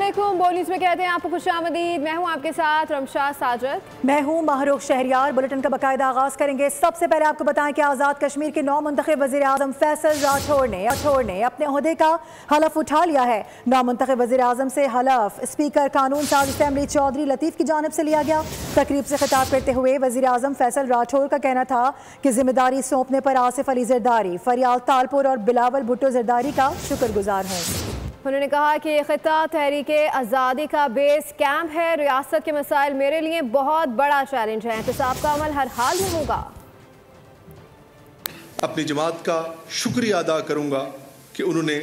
अस्सलामुअलैकुम। बोल न्यूज़ में कहते हैं आपको खुशामदीद। मैं हूं आपके साथ रमशा साजिद। मैं हूं महरूख शहरियार। बुलेटिन का बाकायदा आगाज करेंगे। सबसे पहले आपको बताएं कि आज़ाद कश्मीर के नौ मुंतखब वज़ीर आज़म फैसल राठौर ने अपने ओहदे का हलफ उठा लिया है। नौ मुंतखब वज़ीर आज़म से हलफ स्पीकर कानून साज असेंबली चौधरी लतीफ़ की जानिब से लिया गया। तकरीब से खिताब करते हुए वज़ीर आज़म फैसल राठौर का कहना था कि जिम्मेदारी सौंपने पर आसिफ अली जरदारी, फरियाल तालपुर और बिलावल भुट्टो जरदारी का शुक्रगुजार हूँ। उन्होंने कहा कि खिता तहरीक आज़ादी का बेस कैंप है। रियासत के मसाइल मेरे लिए बहुत बड़ा चैलेंज है। एहतसाब का अमल हर हाल में होगा। अपनी जमात का शुक्रिया अदा करूंगा कि उन्होंने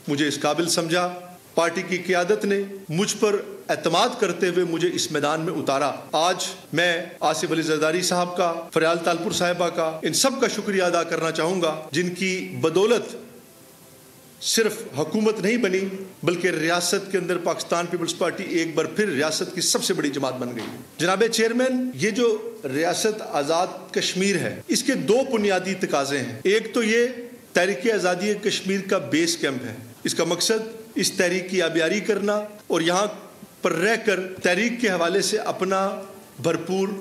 मुझे इस काबिल समझा। पार्टी की क़यादत ने मुझ पर एतमाद करते हुए मुझे इस मैदान में उतारा। आज मैं आसिफ अली जरदारी साहब का, फरियाल तालपुर साहिबा का, इन सब का शुक्रिया अदा करना चाहूँगा जिनकी बदौलत सिर्फ हुकूमत नहीं बनी बल्कि रियासत के अंदर पाकिस्तान पीपल्स पार्टी एक बार फिर रियासत की सबसे बड़ी जमात बन गई। जनाब चेयरमैन, ये जो रियासत आज़ाद कश्मीर है इसके दो बुनियादी तकाजे हैं। एक तो ये तहरीक आज़ादी कश्मीर का बेस कैंप है। इसका मकसद इस तहरीक की आबियारी करना और यहाँ पर रहकर तहरीक के हवाले से अपना भरपूर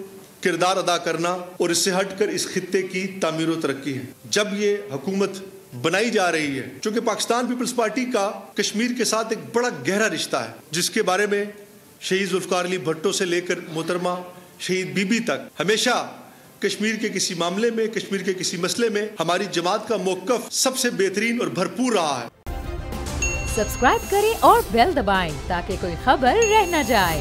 किरदार अदा करना और इससे हटकर इस खित्ते की तामीर व तरक्की है। जब ये हुकूमत बनाई जा रही है, चूंकि पाकिस्तान पीपल्स पार्टी का कश्मीर के साथ एक बड़ा गहरा रिश्ता है, जिसके बारे में शहीद जुल्फ़िकार अली भुट्टो से लेकर मोहतरमा शहीद बीबी तक हमेशा कश्मीर के किसी मामले में, कश्मीर के किसी मसले में हमारी जमात का मौक़िफ़ सबसे बेहतरीन और भरपूर रहा है। सब्सक्राइब करें और बेल दबाएं ताकि कोई खबर रह न जाए।